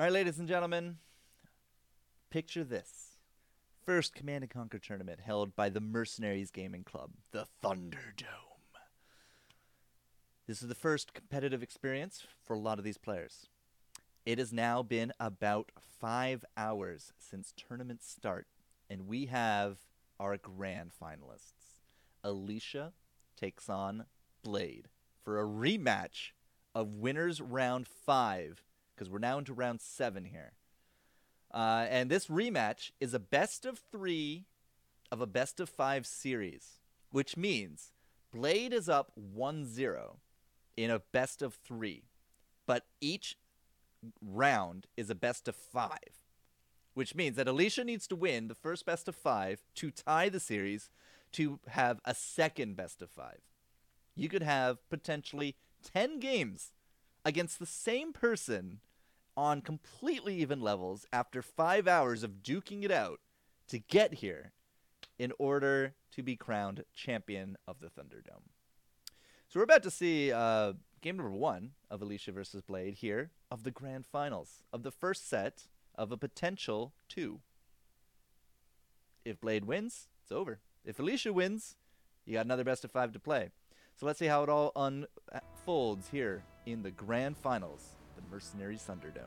All right, ladies and gentlemen, picture this. First Command & Conquer tournament held by the Mercenaries Gaming Club, the Thunderdome. This is the first competitive experience for a lot of these players. It has now been about 5 hours since tournament start, and we have our grand finalists. Alicia takes on Blade for a rematch of winners round 5, because we're now into round 7 here. And this rematch is a best of 3 of a best of 5 series, which means Blade is up 1-0 in a best of 3, but each round is a best of 5, which means that Alicia needs to win the first best of 5 to tie the series to have a second best of 5. You could have potentially 10 games against the same person on completely even levels after 5 hours of duking it out to get here in order to be crowned champion of the Thunderdome. So we're about to see game number 1 of Alicia versus Blade here of the grand finals of the first set of a potential 2. If Blade wins, it's over. If Alicia wins, you got another best of 5 to play. So let's see how it all unfolds here in the grand finals, the Mercenaries Thunderdome.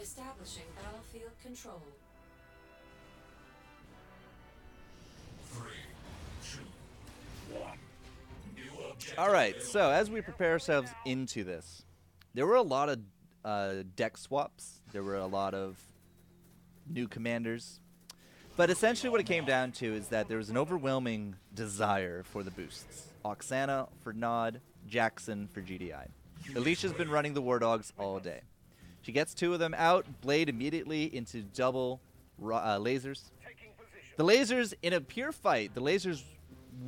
Establishing battlefield control. 3, 2, 1. New objective. All right, so as we prepare ourselves into this, there were a lot of deck swaps. There were a lot of new commanders. But essentially what it came down to is that there was an overwhelming desire for the boosts. Oksana for Nod, Jackson for GDI. Alicia's been running the War Dogs all day. She gets 2 of them out, Blade immediately into double lasers. The lasers, in a pure fight, the lasers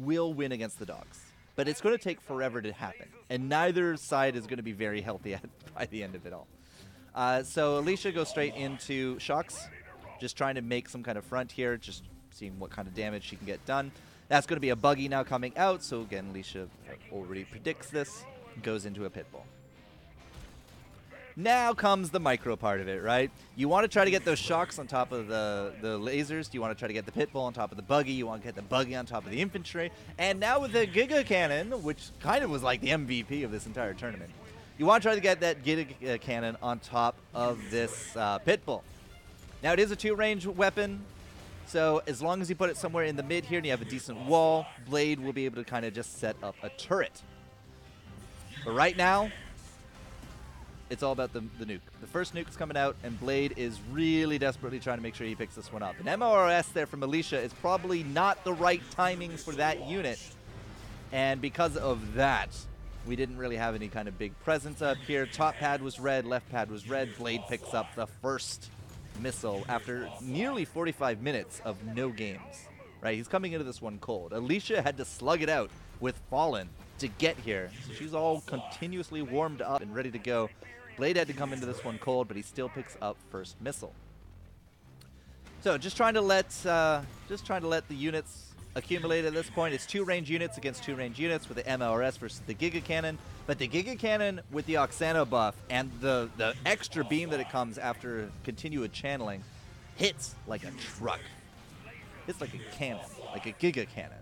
will win against the dogs. But it's going to take forever to happen. And neither side is going to be very healthy by the end of it all. So Alicia goes straight into shocks. Just trying to make some kind of front here, just seeing what kind of damage she can get done. That's going to be a buggy now coming out, so again, Alicia already predicts this, goes into a pitbull. Now comes the micro part of it, right? You want to try to get those shocks on top of the lasers, you want to try to get the pitbull on top of the buggy, you want to get the buggy on top of the infantry, and now with the Giga Cannon, which kind of was like the MVP of this entire tournament, you want to try to get that Giga Cannon on top of this pitbull. Now, it is a 2-range weapon, so as long as you put it somewhere in the mid here and you have a decent wall, Blade will be able to kind of just set up a turret. But right now, it's all about the nuke. The first nuke's coming out, and Blade is really desperately trying to make sure he picks this one up. An MRS there from Alicia is probably not the right timing for that unit, and because of that, we didn't really have any kind of big presence up here. Top pad was red, left pad was red. Blade picks up the first missile after nearly 45 minutes of no games, right? He's coming into this one cold. Alicia had to slug it out with Fallen to get here, so she's all continuously warmed up and ready to go. Blade had to come into this one cold, but he still picks up first missile. So just trying to let the units accumulate at this point. It's 2 range units against 2 range units with the MLRS versus the Giga Cannon. But the Giga Cannon with the Oksana buff and the extra beam that it comes after continued channeling hits like a truck. It's like a cannon, like a Giga Cannon.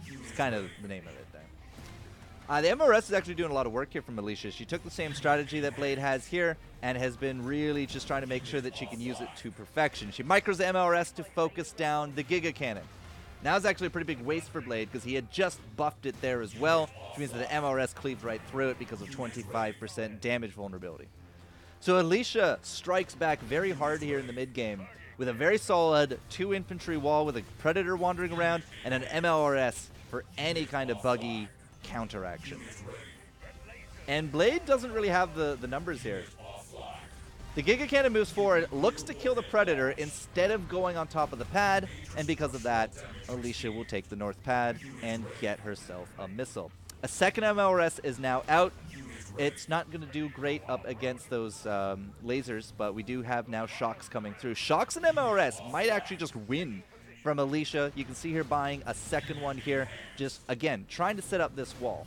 It's kind of the name of it there. The MRS is actually doing a lot of work here from Alicia. She took the same strategy that Blade has here and has been really just trying to make sure that she can use it to perfection. She micros the MRS to focus down the Giga Cannon. Now it's actually a pretty big waste for Blade because he had just buffed it there as well, which means that the MRS cleaved right through it because of 25% damage vulnerability. So Alicia strikes back very hard here in the mid-game with a very solid 2 infantry wall with a Predator wandering around and an MLRS for any kind of buggy counteraction. And Blade doesn't really have the numbers here. The Giga Cannon moves forward, looks to kill the Predator instead of going on top of the pad, and because of that, Alicia will take the north pad and get herself a missile. A second MLRS is now out. It's not going to do great up against those lasers, but we do have now shocks coming through. Shocks and MLRS might actually just win from Alicia. You can see her buying a second one here, just, again, trying to set up this wall.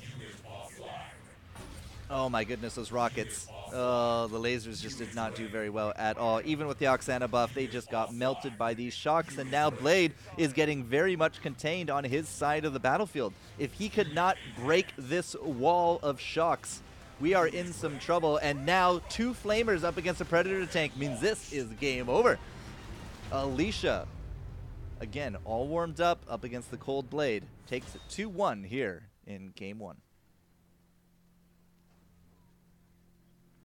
Oh my goodness, those rockets. Oh, the lasers just did not do very well at all. Even with the Oksana buff, they just got melted by these shocks, and now Blade is getting very much contained on his side of the battlefield. If he could not break this wall of shocks, we are in some trouble, and now 2 Flamers up against a Predator tank means this is game over. Alicia, again, all warmed up against the Cold Blade, takes it 2-1 here in game 1.